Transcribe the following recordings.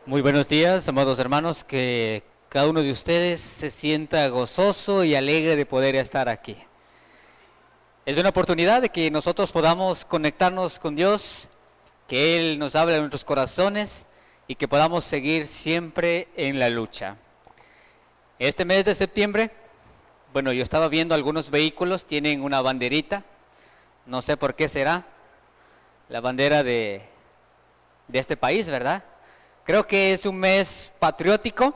Muy buenos días, amados hermanos, que cada uno de ustedes se sienta gozoso y alegre de poder estar aquí. Es una oportunidad de que nosotros podamos conectarnos con Dios, que Él nos hable en nuestros corazones y que podamos seguir siempre en la lucha. Este mes de septiembre, bueno, yo estaba viendo algunos vehículos, tienen una banderita, no sé por qué será, la bandera de este país, ¿verdad? Creo que es un mes patriótico,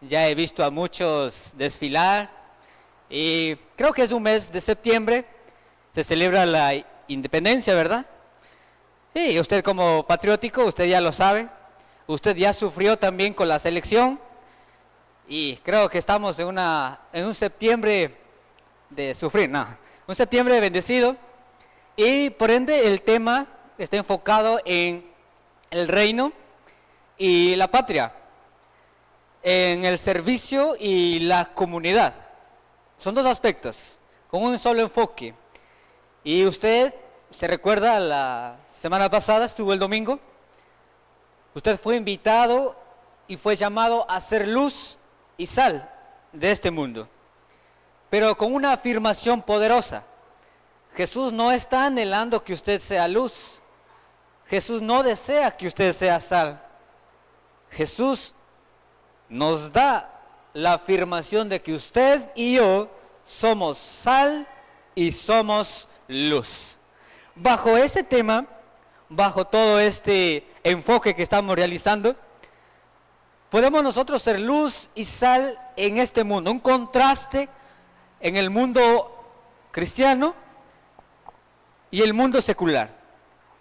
ya he visto a muchos desfilar y creo que es un mes de septiembre, se celebra la independencia, ¿verdad? Y usted como patriótico, usted ya lo sabe, usted ya sufrió también con la selección y creo que estamos en un septiembre de sufrir, no, un septiembre bendecido y por ende el tema está enfocado en el reino y la patria, en el servicio y la comunidad. Son dos aspectos, con un solo enfoque. Y usted se recuerda, la semana pasada estuvo el domingo, usted fue invitado y fue llamado a ser luz y sal de este mundo, pero con una afirmación poderosa. Jesús no está anhelando que usted sea luz, Jesús no desea que usted sea sal. Jesús nos da la afirmación de que usted y yo somos sal y somos luz. Bajo ese tema, bajo todo este enfoque que estamos realizando, podemos nosotros ser luz y sal en este mundo, un contraste en el mundo cristiano y el mundo secular.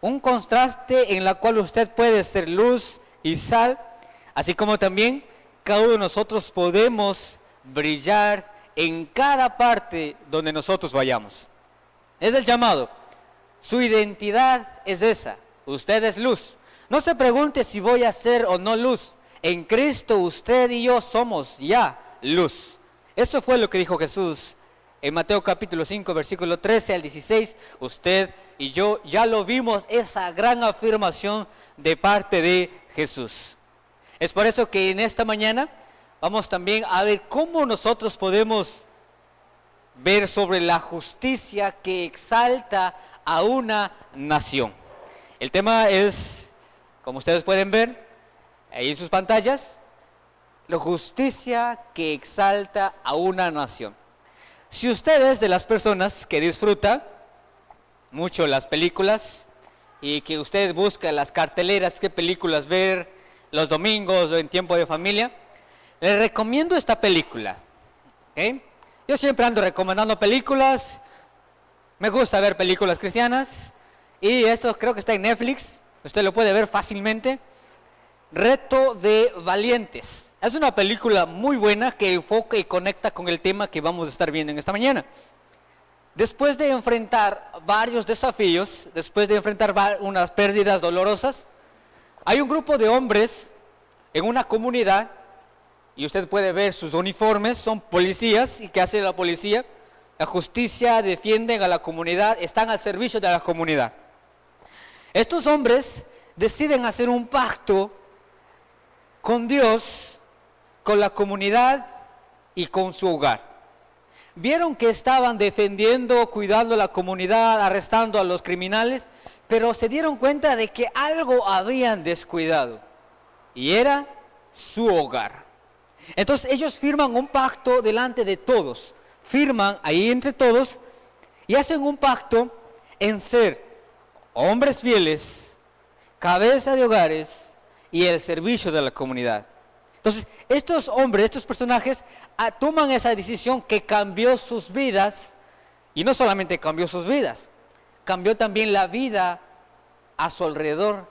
Un contraste en el cual usted puede ser luz y sal, así como también cada uno de nosotros podemos brillar en cada parte donde nosotros vayamos. Es el llamado. Su identidad es esa. Usted es luz. No se pregunte si voy a ser o no luz. En Cristo usted y yo somos ya luz. Eso fue lo que dijo Jesús en Mateo capítulo 5, versículo 13 al 16. Usted y yo ya lo vimos, esa gran afirmación de parte de Jesús. Es por eso que en esta mañana vamos también a ver cómo nosotros podemos ver sobre la justicia que exalta a una nación. El tema es, como ustedes pueden ver ahí en sus pantallas, la justicia que exalta a una nación. Si usted es de las personas que disfruta mucho las películas y que usted busca las carteleras, qué películas ver los domingos o en tiempo de familia, le recomiendo esta película. ¿Okay? Yo siempre ando recomendando películas, me gusta ver películas cristianas y esto creo que está en Netflix, usted lo puede ver fácilmente. Reto de Valientes. Es una película muy buena que enfoca y conecta con el tema que vamos a estar viendo en esta mañana. Después de enfrentar varios desafíos, después de enfrentar unas pérdidas dolorosas, hay un grupo de hombres en una comunidad, y usted puede ver sus uniformes, son policías. ¿Y qué hace la policía? La justicia, defienden a la comunidad, están al servicio de la comunidad. Estos hombres deciden hacer un pacto con Dios, con la comunidad y con su hogar. Vieron que estaban defendiendo, cuidando la comunidad, arrestando a los criminales, pero se dieron cuenta de que algo habían descuidado, y era su hogar. Entonces ellos firman un pacto delante de todos, firman ahí entre todos, y hacen un pacto en ser hombres fieles, cabeza de hogares y el servicio de la comunidad. Entonces estos hombres, estos personajes toman esa decisión que cambió sus vidas, y no solamente cambió sus vidas, cambió también la vida a su alrededor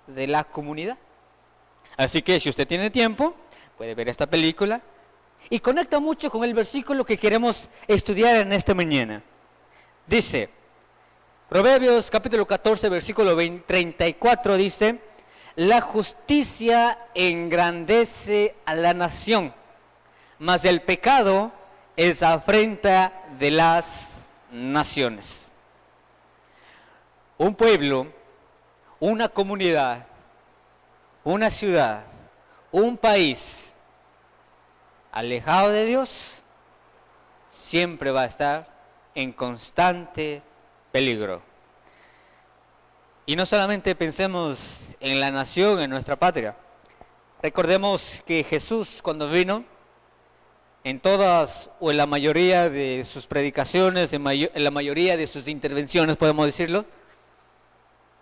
de la comunidad. Así que si usted tiene tiempo, puede ver esta película y conecta mucho con el versículo que queremos estudiar en esta mañana. Dice, Proverbios capítulo 14, versículo 34 dice: la justicia engrandece a la nación, mas el pecado es afrenta de las naciones. Un pueblo, una comunidad, una ciudad, un país alejado de Dios, siempre va a estar en constante peligro. Y no solamente pensemos en la nación, en nuestra patria. Recordemos que Jesús, cuando vino, en todas o en la mayoría de sus predicaciones, en la mayoría de sus intervenciones, podemos decirlo,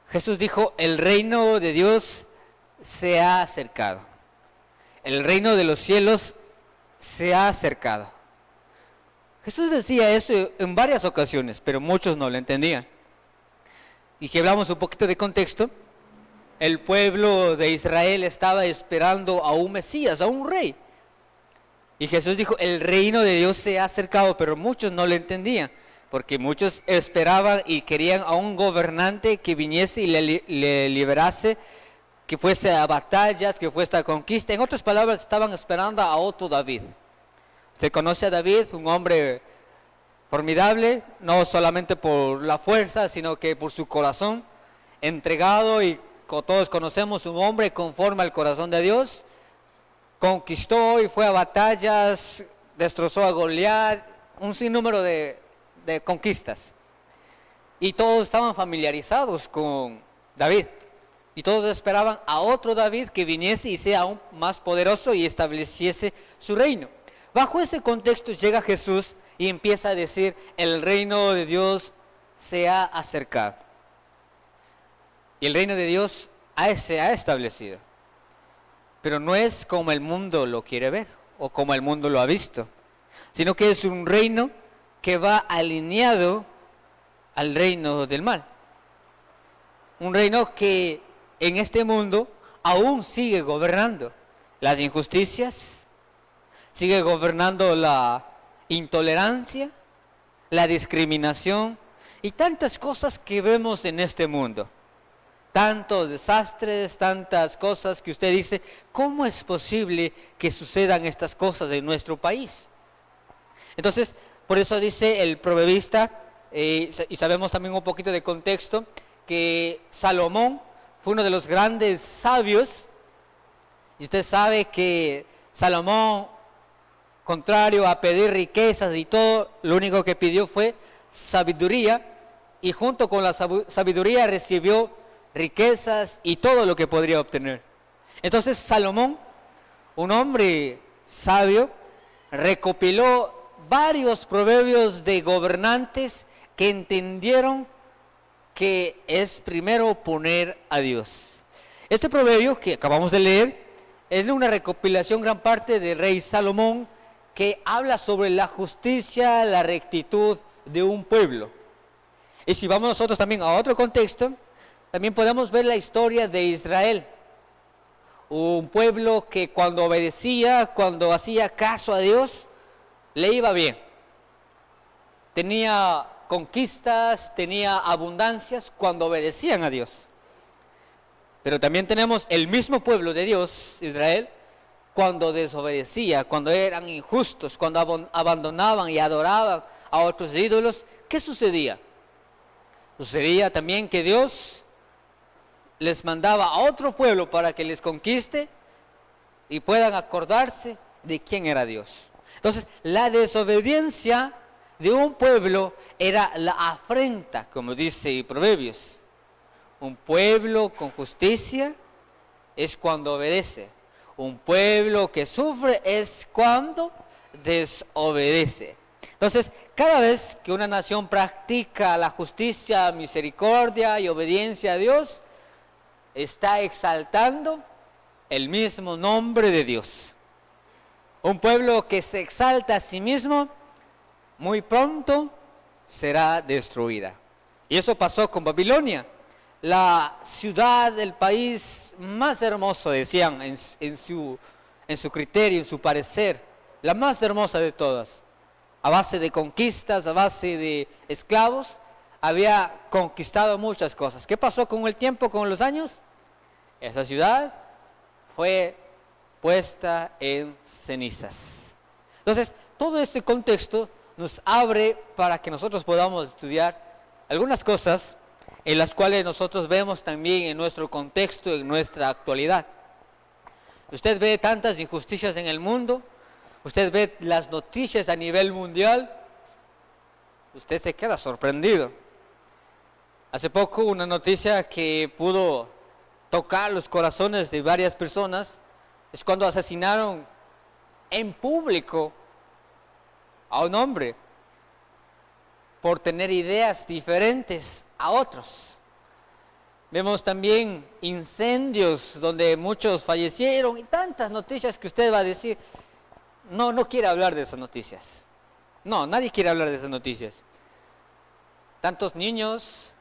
Jesús dijo: el reino de Dios se ha acercado. El reino de los cielos se ha acercado. Jesús decía eso en varias ocasiones, pero muchos no lo entendían. Y si hablamos un poquito de contexto, el pueblo de Israel estaba esperando a un Mesías, a un rey. Y Jesús dijo: el reino de Dios se ha acercado, pero muchos no lo entendían, porque muchos esperaban y querían a un gobernante que viniese y le liberase, que fuese a batallas, que fuese a conquista. En otras palabras, estaban esperando a otro David. Usted conoce a David, un hombre formidable, no solamente por la fuerza, sino que por su corazón entregado, y como todos conocemos, un hombre conforme al corazón de Dios. Conquistó y fue a batallas, destrozó a Goliat, un sinnúmero de conquistas. Y todos estaban familiarizados con David. Y todos esperaban a otro David que viniese y sea aún más poderoso y estableciese su reino. Bajo ese contexto llega Jesús y empieza a decir: el reino de Dios se ha acercado. Y el reino de Dios se ha establecido. Pero no es como el mundo lo quiere ver o como el mundo lo ha visto, sino que es un reino que va alineado al reino del mal. Un reino que en este mundo aún sigue gobernando las injusticias, sigue gobernando la intolerancia, la discriminación y tantas cosas que vemos en este mundo. Tantos desastres, tantas cosas que usted dice: ¿cómo es posible que sucedan estas cosas en nuestro país? Entonces, por eso dice el proverbista, y sabemos también un poquito de contexto, que Salomón fue uno de los grandes sabios. Y usted sabe que Salomón, contrario a pedir riquezas y todo, lo único que pidió fue sabiduría, y junto con la sabiduría recibió riquezas y todo lo que podría obtener. Entonces Salomón, un hombre sabio, recopiló varios proverbios de gobernantes que entendieron que es primero poner a Dios. Este proverbio que acabamos de leer es una recopilación gran parte del rey Salomón, que habla sobre la justicia, la rectitud de un pueblo. Y si vamos nosotros también a otro contexto, también podemos ver la historia de Israel. Un pueblo que cuando obedecía, cuando hacía caso a Dios, le iba bien. Tenía conquistas, tenía abundancias cuando obedecían a Dios. Pero también tenemos el mismo pueblo de Dios, Israel, cuando desobedecía, cuando eran injustos, cuando abandonaban y adoraban a otros ídolos. ¿Qué sucedía? Sucedía también que Dios les mandaba a otro pueblo para que les conquiste y puedan acordarse de quién era Dios. Entonces, la desobediencia de un pueblo era la afrenta, como dice Proverbios. Un pueblo con justicia es cuando obedece. Un pueblo que sufre es cuando desobedece. Entonces, cada vez que una nación practica la justicia, misericordia y obediencia a Dios, está exaltando el mismo nombre de Dios. Un pueblo que se exalta a sí mismo, muy pronto será destruida. Y eso pasó con Babilonia, la ciudad del país más hermoso, decían en su criterio, en su parecer, la más hermosa de todas. A base de conquistas, a base de esclavos, había conquistado muchas cosas. ¿Qué pasó con el tiempo, con los años? Esa ciudad fue puesta en cenizas. Entonces, todo este contexto nos abre para que nosotros podamos estudiar algunas cosas en las cuales nosotros vemos también en nuestro contexto, en nuestra actualidad. Usted ve tantas injusticias en el mundo, usted ve las noticias a nivel mundial, usted se queda sorprendido. Hace poco una noticia que pudo tocar los corazones de varias personas es cuando asesinaron en público a un hombre por tener ideas diferentes a otros. Vemos también incendios donde muchos fallecieron y tantas noticias que usted va a decir, no quiere hablar de esas noticias. No, nadie quiere hablar de esas noticias. Tantos niños,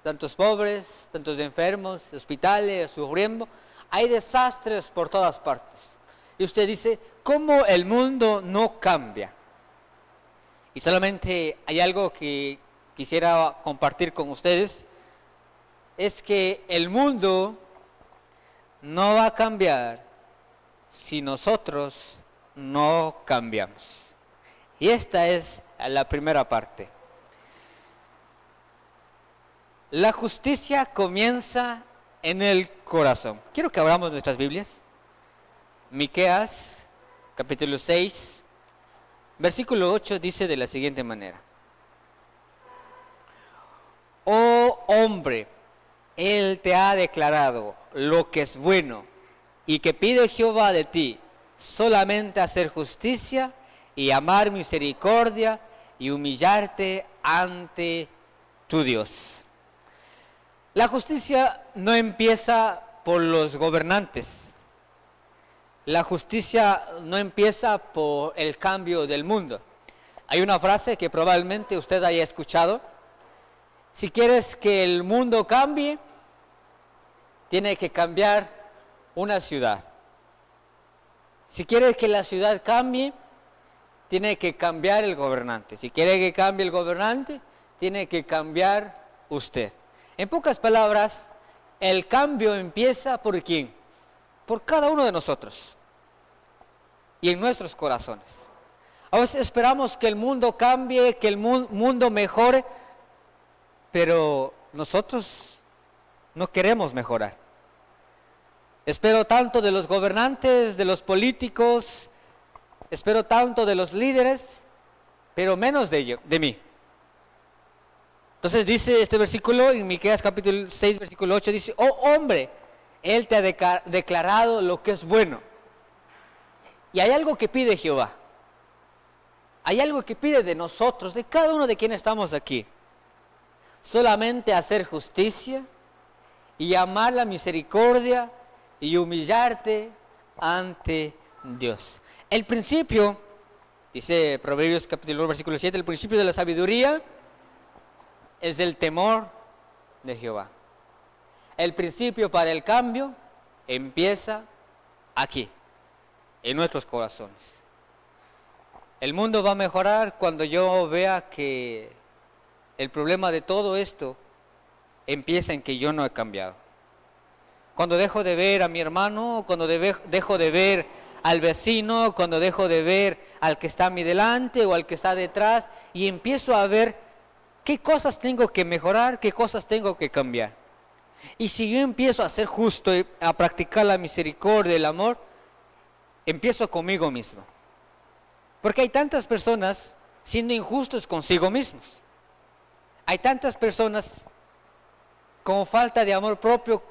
tantos pobres, tantos enfermos, hospitales, sufriendo. Hay desastres por todas partes. Y usted dice, ¿cómo el mundo no cambia? Y solamente hay algo que quisiera compartir con ustedes, es que el mundo no va a cambiar si nosotros no cambiamos. Y esta es la primera parte. La justicia comienza en el corazón. Quiero que abramos nuestras Biblias. Miqueas, capítulo 6, versículo 8 dice de la siguiente manera. Oh hombre, Él te ha declarado lo que es bueno y que pide Jehová de ti, solamente hacer justicia y amar misericordia y humillarte ante tu Dios. La justicia no empieza por los gobernantes. La justicia no empieza por el cambio del mundo. Hay una frase que probablemente usted haya escuchado. Si quieres que el mundo cambie, tiene que cambiar una ciudad. Si quieres que la ciudad cambie, tiene que cambiar el gobernante. Si quiere que cambie el gobernante, tiene que cambiar usted. En pocas palabras, el cambio empieza ¿por quién? Por cada uno de nosotros y en nuestros corazones. A veces esperamos que el mundo cambie, que el mundo mejore, pero nosotros no queremos mejorar. Espero tanto de los gobernantes, de los políticos, espero tanto de los líderes, pero menos de mí. Entonces dice este versículo en Miqueas capítulo 6, versículo 8, dice, oh hombre, Él te ha declarado lo que es bueno. Y hay algo que pide Jehová. Hay algo que pide de nosotros, de cada uno de quienes estamos aquí. Solamente hacer justicia y amar la misericordia y humillarte ante Dios. El principio, dice Proverbios capítulo 1, versículo 7, el principio de la sabiduría es el temor de Jehová. El principio para el cambio empieza aquí, en nuestros corazones. El mundo va a mejorar cuando yo vea que el problema de todo esto empieza en que yo no he cambiado. Cuando dejo de ver a mi hermano, cuando dejo de ver al vecino, cuando dejo de ver al que está a mi delante o al que está detrás y empiezo a ver qué cosas tengo que mejorar, qué cosas tengo que cambiar. Y si yo empiezo a ser justo, y a practicar la misericordia, el amor, empiezo conmigo mismo. Porque hay tantas personas siendo injustos consigo mismos. Hay tantas personas con falta de amor propio,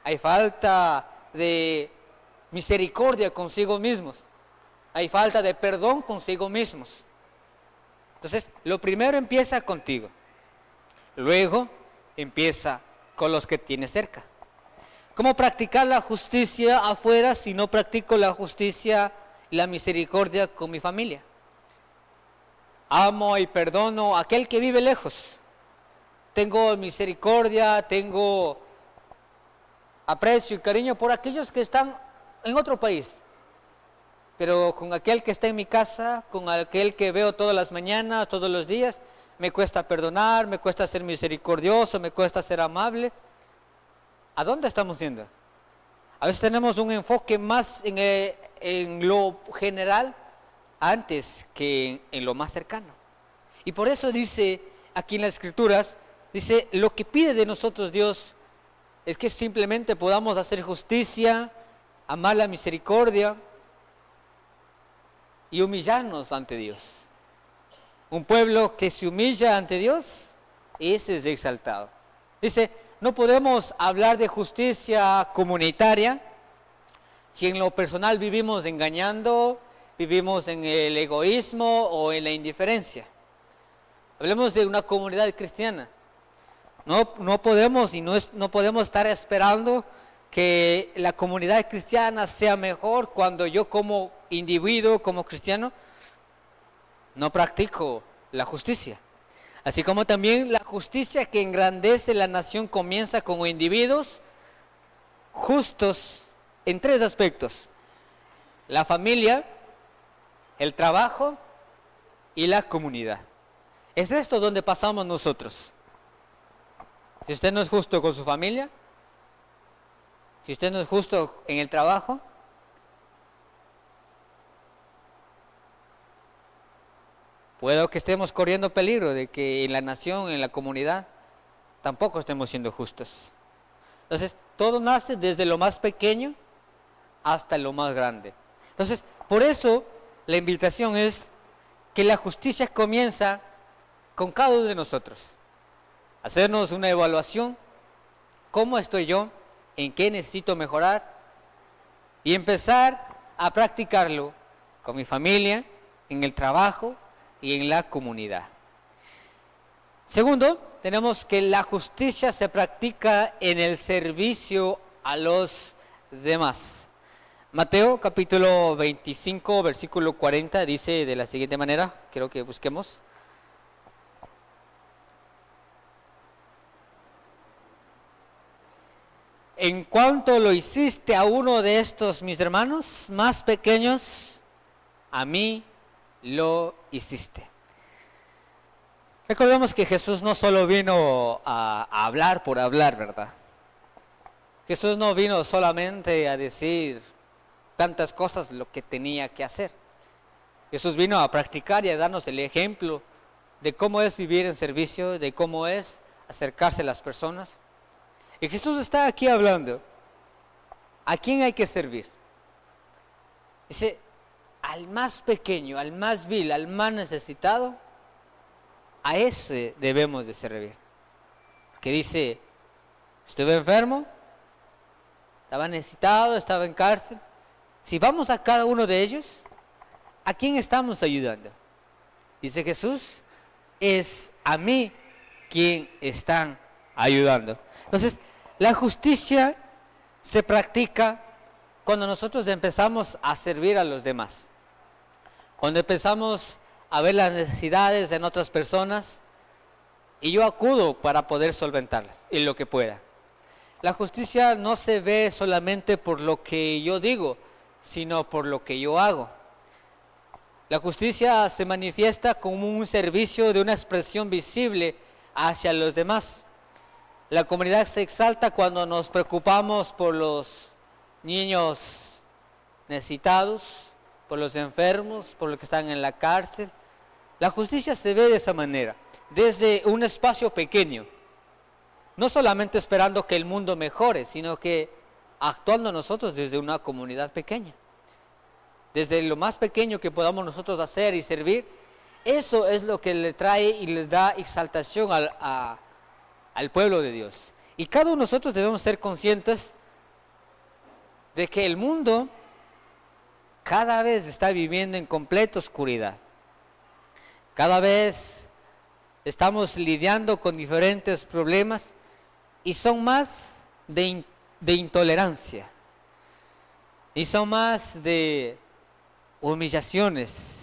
hay falta de misericordia consigo mismos, hay falta de perdón consigo mismos. Entonces, lo primero empieza contigo, luego empieza con los que tienes cerca. ¿Cómo practicar la justicia afuera si no practico la justicia y la misericordia con mi familia? Amo y perdono a aquel que vive lejos. Tengo misericordia, tengo aprecio y cariño por aquellos que están en otro país. Pero con aquel que está en mi casa, con aquel que veo todas las mañanas, todos los días, me cuesta perdonar, me cuesta ser misericordioso, me cuesta ser amable. ¿A dónde estamos yendo? A veces tenemos un enfoque más en lo general antes que en lo más cercano. Y por eso dice aquí en las Escrituras, dice, lo que pide de nosotros Dios es que simplemente podamos hacer justicia amar la misericordia y humillarnos ante Dios. Un pueblo que se humilla ante Dios, ese es exaltado. Dice, no podemos hablar de justicia comunitaria si en lo personal vivimos engañando, vivimos en el egoísmo o en la indiferencia. Hablemos de una comunidad cristiana. No podemos no podemos estar esperando que la comunidad cristiana sea mejor cuando yo como individuo, como cristiano, no practico la justicia. Así como también la justicia que engrandece la nación comienza con individuos justos en 3 aspectos: la familia, el trabajo y la comunidad. Es esto donde pasamos nosotros. Si usted no es justo con su familia, si usted no es justo en el trabajo, puede que estemos corriendo peligro de que en la nación, en la comunidad, tampoco estemos siendo justos. Entonces, todo nace desde lo más pequeño hasta lo más grande. Entonces, por eso la invitación es que la justicia comienza con cada uno de nosotros. Hacernos una evaluación, ¿cómo estoy yo? ¿En qué necesito mejorar? Y empezar a practicarlo con mi familia, en el trabajo y en la comunidad. Segundo, tenemos que la justicia se practica en el servicio a los demás. Mateo capítulo 25, versículo 40 dice de la siguiente manera, quiero que busquemos. En cuanto lo hiciste a uno de estos mis hermanos más pequeños, a mí lo hiciste. Recordemos que Jesús no solo vino a hablar por hablar, ¿verdad? Jesús no vino solamente a decir tantas cosas lo que tenía que hacer. Jesús vino a practicar y a darnos el ejemplo de cómo es vivir en servicio, de cómo es acercarse a las personas. Y Jesús está aquí hablando. ¿A quién hay que servir? Dice, al más pequeño, al más vil, al más necesitado, a ese debemos de servir. Que dice, estuve enfermo, estaba necesitado, estaba en cárcel. Si vamos a cada uno de ellos, ¿a quién estamos ayudando? Dice Jesús, es a mí quien están ayudando. Entonces, la justicia se practica cuando nosotros empezamos a servir a los demás. Cuando empezamos a ver las necesidades en otras personas y yo acudo para poder solventarlas en lo que pueda. La justicia no se ve solamente por lo que yo digo, sino por lo que yo hago. La justicia se manifiesta como un servicio de una expresión visible hacia los demás. La comunidad se exalta cuando nos preocupamos por los niños necesitados, por los enfermos, por los que están en la cárcel. La justicia se ve de esa manera, desde un espacio pequeño, no solamente esperando que el mundo mejore, sino que actuando nosotros desde una comunidad pequeña. Desde lo más pequeño que podamos nosotros hacer y servir, eso es lo que le trae y les da exaltación al pueblo de Dios. Y cada uno de nosotros debemos ser conscientes de que el mundo cada vez está viviendo en completa oscuridad. Cada vez estamos lidiando con diferentes problemas y son más de intolerancia. Y son más de humillaciones.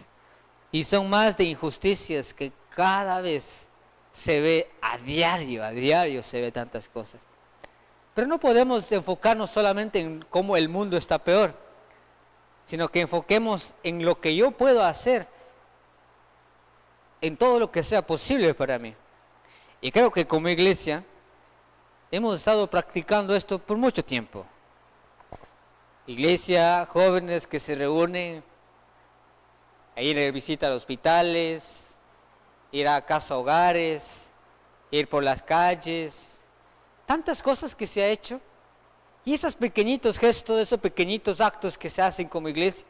Y son más de injusticias que cada vez se ve a diario se ve tantas cosas. Pero no podemos enfocarnos solamente en cómo el mundo está peor, sino que enfoquemos en lo que yo puedo hacer, en todo lo que sea posible para mí. Y creo que como iglesia hemos estado practicando esto por mucho tiempo. Iglesia, jóvenes que se reúnen a ir a visitar hospitales, ir a casa hogares, ir por las calles, tantas cosas que se ha hecho Y esos pequeñitos gestos, esos pequeñitos actos que se hacen como iglesia,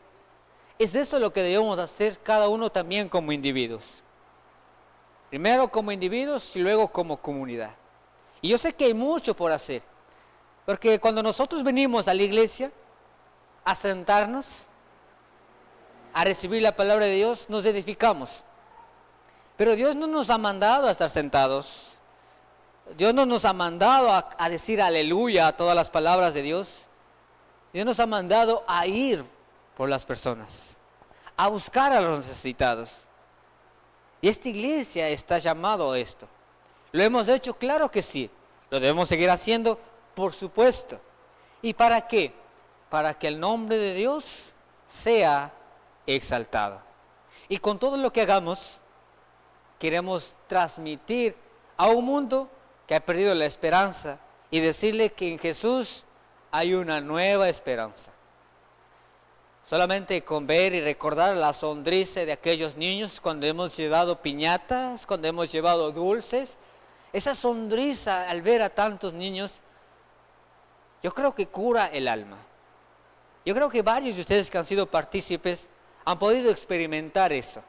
es eso lo que debemos hacer cada uno también como individuos. Primero como individuos y luego como comunidad. Y yo sé que hay mucho por hacer, porque cuando nosotros venimos a la iglesia a sentarnos, a recibir la palabra de Dios, nos edificamos. Pero Dios no nos ha mandado a estar sentados. Dios no nos ha mandado a decir aleluya a todas las palabras de Dios. Dios nos ha mandado a ir por las personas, a buscar a los necesitados. Y esta iglesia está llamado a esto. ¿Lo hemos hecho? Claro que sí. Lo debemos seguir haciendo, por supuesto. ¿Y para qué? Para que el nombre de Dios sea exaltado. Y con todo lo que hagamos, queremos transmitir a un mundo que ha perdido la esperanza y decirle que en Jesús hay una nueva esperanza. Solamente con ver y recordar la sonrisa de aquellos niños cuando hemos llevado piñatas, cuando hemos llevado dulces, esa sonrisa al ver a tantos niños, yo creo que cura el alma. Yo creo que varios de ustedes que han sido partícipes han podido experimentar eso.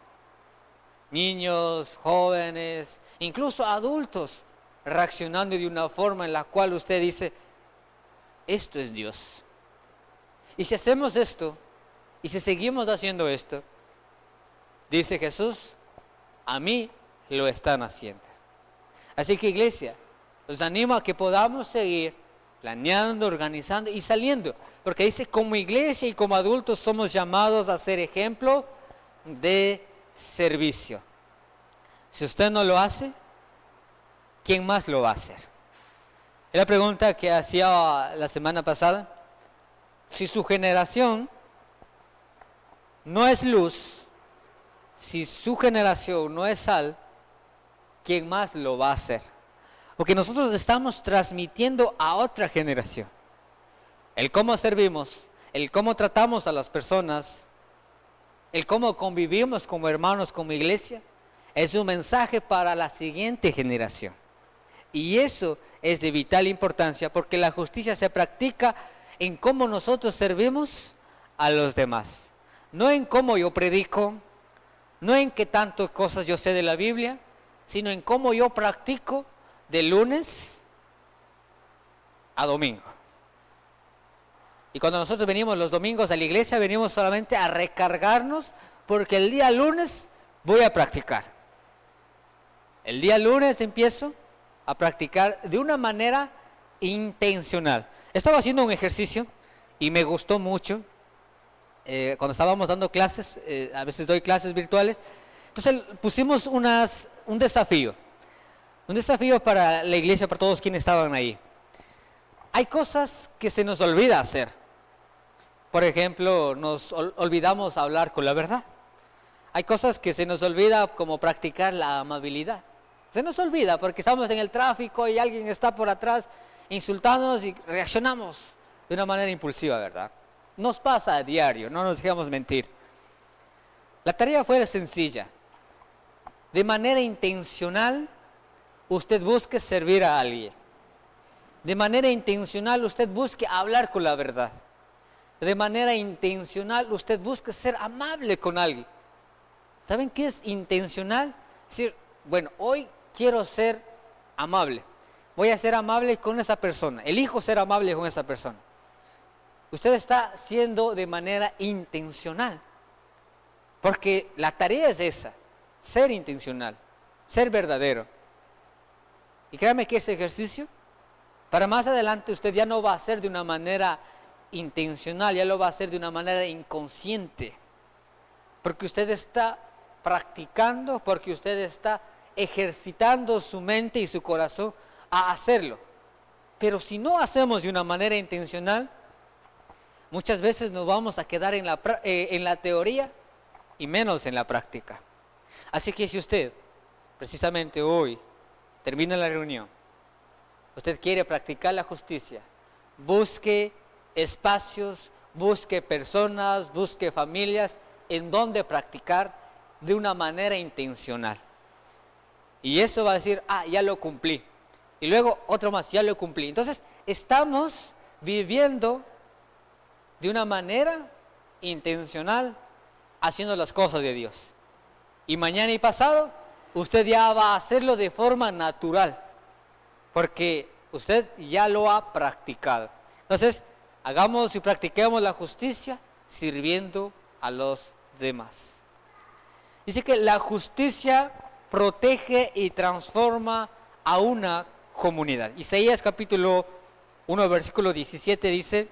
Niños, jóvenes, incluso adultos, reaccionando de una forma en la cual usted dice, esto es Dios. Y si hacemos esto, y si seguimos haciendo esto, dice Jesús, a mí lo están haciendo. Así que iglesia, los animo a que podamos seguir planeando, organizando y saliendo. Porque dice, como iglesia y como adultos somos llamados a ser ejemplo de servicio. Si usted no lo hace, ¿quién más lo va a hacer? Es la pregunta que hacía la semana pasada. Si su generación no es luz, si su generación no es sal, ¿quién más lo va a hacer? Porque nosotros estamos transmitiendo a otra generación. El cómo servimos, el cómo tratamos a las personas, el cómo convivimos como hermanos, como iglesia, es un mensaje para la siguiente generación. Y eso es de vital importancia porque la justicia se practica en cómo nosotros servimos a los demás. No en cómo yo predico, no en qué tantas cosas yo sé de la Biblia, sino en cómo yo practico de lunes a domingo. Y cuando nosotros venimos los domingos a la iglesia, venimos solamente a recargarnos porque el día lunes voy a practicar. El día lunes empiezo a practicar de una manera intencional. Estaba haciendo un ejercicio y me gustó mucho. Cuando estábamos dando clases, a veces doy clases virtuales, entonces pusimos un desafío para la iglesia, para todos quienes estaban ahí. Hay cosas que se nos olvida hacer. Por ejemplo, nos olvidamos hablar con la verdad. Hay cosas que se nos olvida, como practicar la amabilidad. Se nos olvida porque estamos en el tráfico y alguien está por atrás insultándonos y reaccionamos de una manera impulsiva, ¿verdad? Nos pasa a diario, no nos dejemos mentir. La tarea fue sencilla. De manera intencional, usted busque servir a alguien. De manera intencional, usted busque hablar con la verdad. De manera intencional, usted busque ser amable con alguien. ¿Saben qué es intencional? Es decir, bueno, hoy quiero ser amable. Voy a ser amable con esa persona. Elijo ser amable con esa persona. Usted está siendo de manera intencional. Porque la tarea es esa, ser intencional, ser verdadero. Y créame que ese ejercicio, para más adelante usted ya no va a hacer de una manera intencional, ya lo va a hacer de una manera inconsciente. Porque usted está practicando, porque usted está ejercitando su mente y su corazón a hacerlo. Pero si no hacemos de una manera intencional, muchas veces nos vamos a quedar en la teoría y menos en la práctica. Así que si usted, precisamente hoy, termina la reunión, usted quiere practicar la justicia, busque espacios, busque personas, busque familias en donde practicar de una manera intencional. Y eso va a decir, ya lo cumplí. Y luego otro más, ya lo cumplí. Entonces, estamos viviendo de una manera intencional, haciendo las cosas de Dios. Y mañana y pasado, usted ya va a hacerlo de forma natural, porque usted ya lo ha practicado. Entonces, hagamos y practiquemos la justicia sirviendo a los demás. Dice que la justicia protege y transforma a una comunidad. Isaías capítulo 1, versículo 17 dice: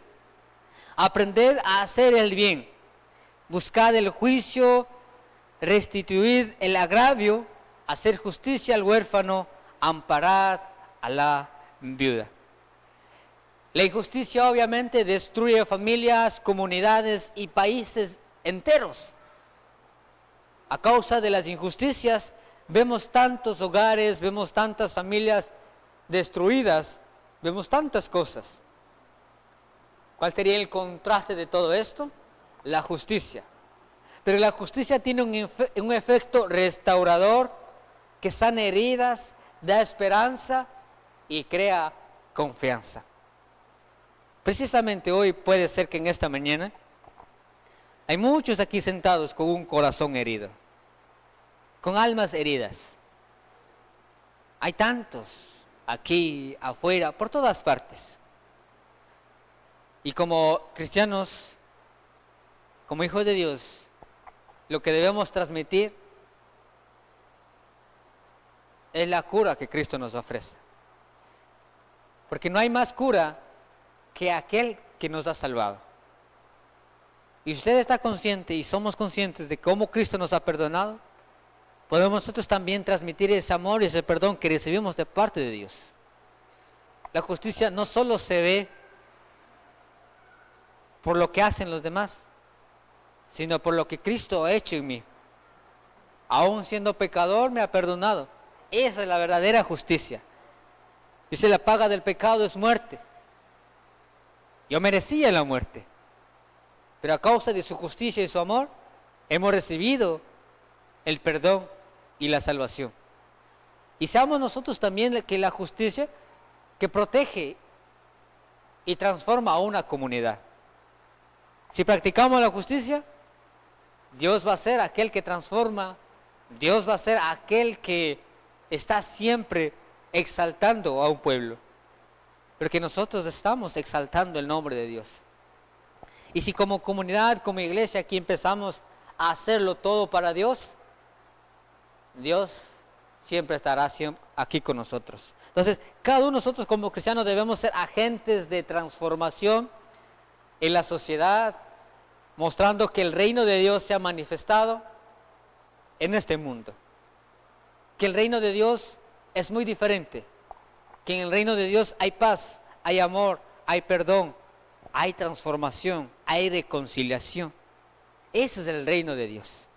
aprended a hacer el bien, buscad el juicio, restituid el agravio, hacer justicia al huérfano, amparad a la viuda. La injusticia obviamente destruye familias, comunidades y países enteros. A causa de las injusticias vemos tantos hogares, vemos tantas familias destruidas, vemos tantas cosas. ¿Cuál sería el contraste de todo esto? La justicia. Pero la justicia tiene un efecto restaurador que sana heridas, da esperanza y crea confianza. Precisamente hoy puede ser que en esta mañana hay muchos aquí sentados con un corazón herido, con almas heridas. Hay tantos aquí, afuera, por todas partes. Y como cristianos, como hijos de Dios, lo que debemos transmitir es la cura que Cristo nos ofrece. Porque no hay más cura que aquel que nos ha salvado. Y si usted está consciente y somos conscientes de cómo Cristo nos ha perdonado, podemos nosotros también transmitir ese amor y ese perdón que recibimos de parte de Dios. La justicia no solo se ve por lo que hacen los demás, sino por lo que Cristo ha hecho en mí. Aún siendo pecador, me ha perdonado. Esa es la verdadera justicia. Dice: la paga del pecado es muerte. Yo merecía la muerte, pero a causa de su justicia y su amor, hemos recibido el perdón y la salvación. Y seamos nosotros también que la justicia que protege y transforma a una comunidad. Si practicamos la justicia, Dios va a ser aquel que transforma, Dios va a ser aquel que está siempre exaltando a un pueblo, porque nosotros estamos exaltando el nombre de Dios. Y si como comunidad, como iglesia, aquí empezamos a hacerlo todo para Dios, Dios siempre estará aquí con nosotros. Entonces, cada uno de nosotros como cristianos debemos ser agentes de transformación en la sociedad, mostrando que el reino de Dios se ha manifestado en este mundo. Que el reino de Dios es muy diferente. Que en el reino de Dios hay paz, hay amor, hay perdón, hay transformación, hay reconciliación. Ese es el reino de Dios.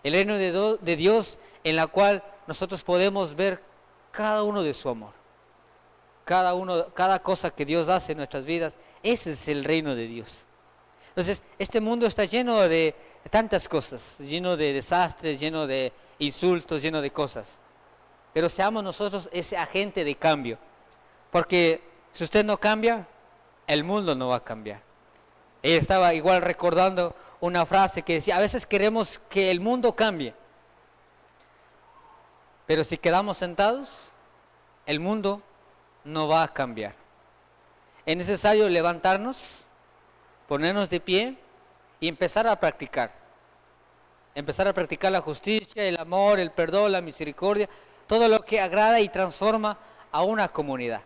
El reino de Dios en la cual nosotros podemos ver cada uno de su amor. Cada cosa que Dios hace en nuestras vidas, ese es el reino de Dios. Entonces, este mundo está lleno de tantas cosas, lleno de desastres, lleno de insultos, lleno de cosas. Pero seamos nosotros ese agente de cambio. Porque si usted no cambia, el mundo no va a cambiar. Ella estaba igual recordando una frase que decía: a veces queremos que el mundo cambie, pero si quedamos sentados, el mundo no va a cambiar. Es necesario levantarnos, ponernos de pie y empezar a practicar. Empezar a practicar la justicia, el amor, el perdón, la misericordia, todo lo que agrada y transforma a una comunidad.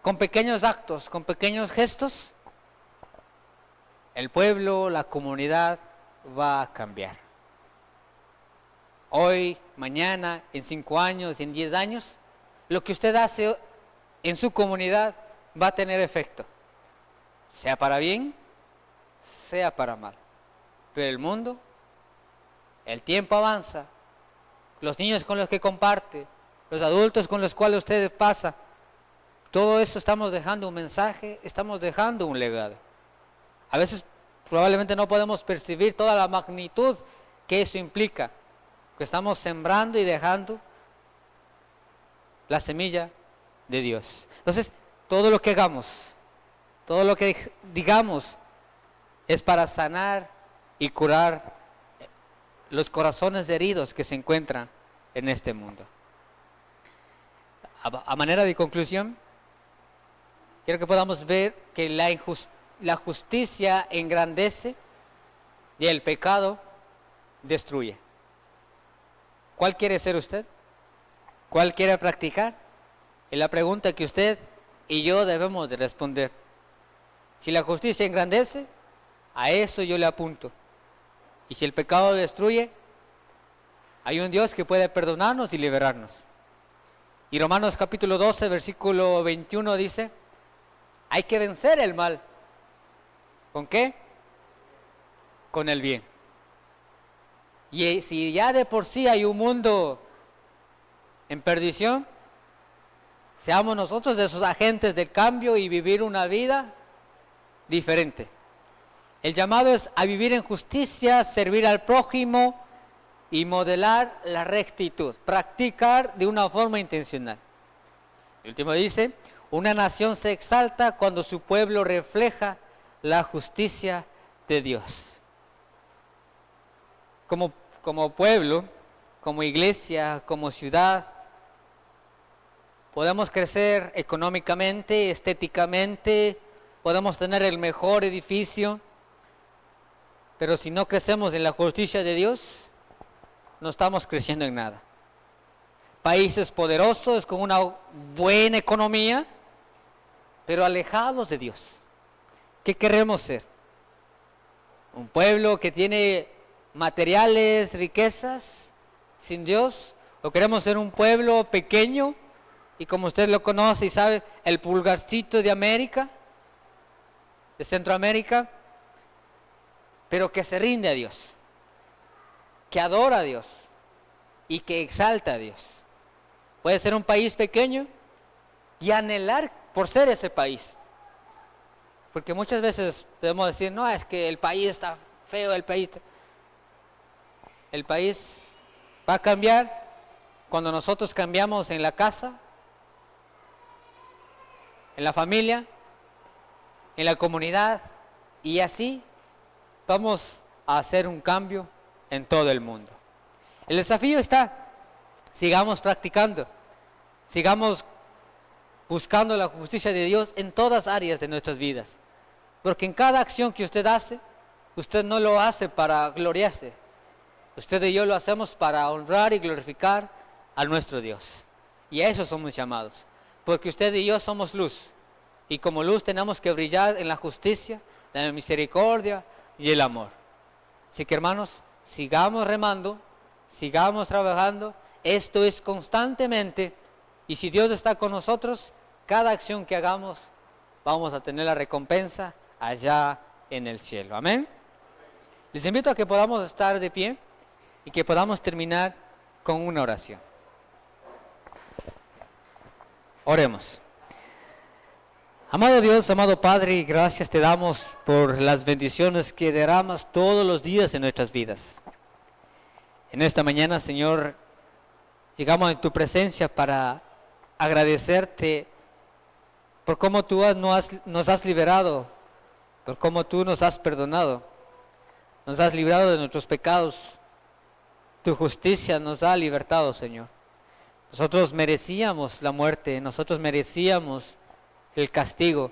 Con pequeños actos, con pequeños gestos, el pueblo, la comunidad va a cambiar. Hoy, mañana, en 5 años, en 10 años, lo que usted hace en su comunidad va a tener efecto. Sea para bien, sea para mal. Pero el mundo, el tiempo avanza, los niños con los que comparte, los adultos con los cuales usted pasa, todo eso estamos dejando un mensaje, estamos dejando un legado. A veces probablemente no podemos percibir toda la magnitud que eso implica, que estamos sembrando y dejando la semilla de Dios. Entonces, todo lo que hagamos, Todo lo que digamos es para sanar y curar los corazones heridos que se encuentran en este mundo. A manera de conclusión, quiero que podamos ver que la justicia engrandece y el pecado destruye. ¿Cuál quiere ser usted? ¿Cuál quiere practicar? Es la pregunta que usted y yo debemos de responder. Si la justicia engrandece, a eso yo le apunto. Y si el pecado destruye, hay un Dios que puede perdonarnos y liberarnos. Y Romanos capítulo 12, versículo 21 dice, hay que vencer el mal. ¿Con qué? Con el bien. Y si ya de por sí hay un mundo en perdición, seamos nosotros de esos agentes del cambio y vivir una vida diferente. El llamado es a vivir en justicia, servir al prójimo y modelar la rectitud, practicar de una forma intencional. El último dice, una nación se exalta cuando su pueblo refleja la justicia de Dios. Como pueblo, como iglesia, como ciudad, podemos crecer económicamente, estéticamente, podemos tener el mejor edificio, pero si no crecemos en la justicia de Dios, no estamos creciendo en nada. Países poderosos con una buena economía, pero alejados de Dios. ¿Qué queremos ser? ¿Un pueblo que tiene materiales, riquezas, sin Dios? ¿O queremos ser un pueblo pequeño y, como usted lo conoce y sabe, el pulgarcito de América, de Centroamérica, pero que se rinde a Dios, que adora a Dios y que exalta a Dios? Puede ser un país pequeño y anhelar por ser ese país. Porque muchas veces podemos decir, no, es que el país está feo, el país va a cambiar cuando nosotros cambiamos en la casa, en la familia, en la comunidad, y así vamos a hacer un cambio en todo el mundo. El desafío está, sigamos practicando, sigamos buscando la justicia de Dios en todas áreas de nuestras vidas. Porque en cada acción que usted hace, usted no lo hace para gloriarse. Usted y yo lo hacemos para honrar y glorificar a nuestro Dios. Y a eso somos llamados. Porque usted y yo somos luz. Y como luz tenemos que brillar en la justicia, la misericordia y el amor. Así que, hermanos, sigamos remando, sigamos trabajando. Esto es constantemente. Y si Dios está con nosotros, cada acción que hagamos, vamos a tener la recompensa allá en el cielo. Amén. Les invito a que podamos estar de pie y que podamos terminar con una oración. Oremos. Amado Dios, amado Padre, gracias te damos por las bendiciones que derramas todos los días en nuestras vidas. En esta mañana, Señor, llegamos en tu presencia para agradecerte por cómo tú nos has liberado, por cómo tú nos has perdonado, nos has librado de nuestros pecados. Tu justicia nos ha libertado, Señor. Nosotros merecíamos la muerte, nosotros merecíamos el castigo,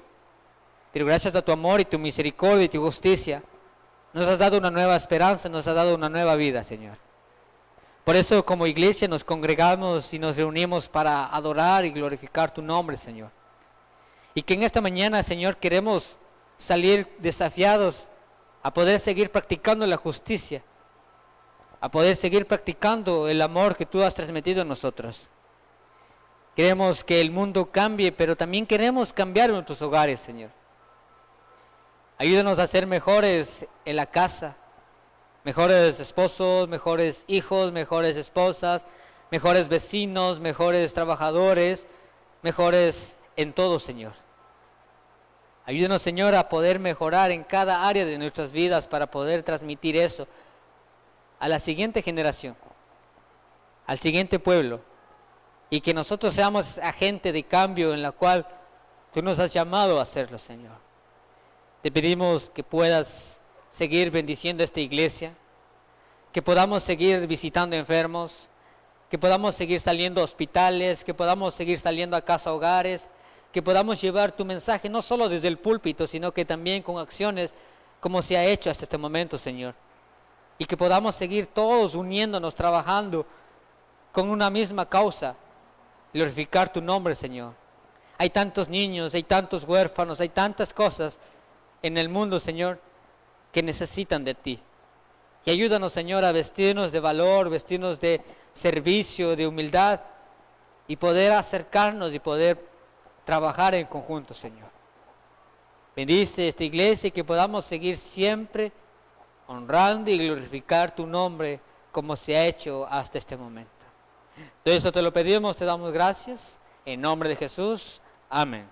pero gracias a tu amor y tu misericordia y tu justicia, nos has dado una nueva esperanza, nos has dado una nueva vida, Señor. Por eso, como iglesia, nos congregamos y nos reunimos para adorar y glorificar tu nombre, Señor. Y que en esta mañana, Señor, queremos salir desafiados a poder seguir practicando la justicia, a poder seguir practicando el amor que tú has transmitido en nosotros. Queremos que el mundo cambie, pero también queremos cambiar nuestros hogares, Señor. Ayúdanos a ser mejores en la casa, mejores esposos, mejores hijos, mejores esposas, mejores vecinos, mejores trabajadores, mejores en todo, Señor. Ayúdanos, Señor, a poder mejorar en cada área de nuestras vidas para poder transmitir eso a la siguiente generación, al siguiente pueblo, y que nosotros seamos agente de cambio en la cual tú nos has llamado a hacerlo, Señor. Te pedimos que puedas seguir bendiciendo esta iglesia, que podamos seguir visitando enfermos, que podamos seguir saliendo a hospitales, que podamos seguir saliendo a casa hogares, que podamos llevar tu mensaje no solo desde el púlpito, sino que también con acciones como se ha hecho hasta este momento, Señor. Y que podamos seguir todos uniéndonos, trabajando con una misma causa, glorificar tu nombre, Señor. Hay tantos niños, hay tantos huérfanos, hay tantas cosas en el mundo, Señor, que necesitan de ti. Y ayúdanos, Señor, a vestirnos de valor, vestirnos de servicio, de humildad, y poder acercarnos y poder trabajar en conjunto, Señor. Bendice esta iglesia y que podamos seguir siempre honrando y glorificar tu nombre como se ha hecho hasta este momento. Todo eso te lo pedimos, te damos gracias. En nombre de Jesús. Amén.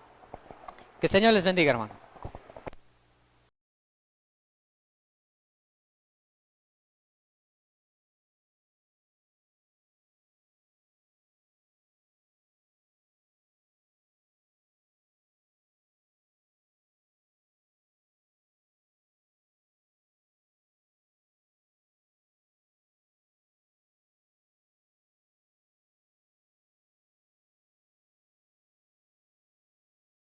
Que el Señor les bendiga, hermano.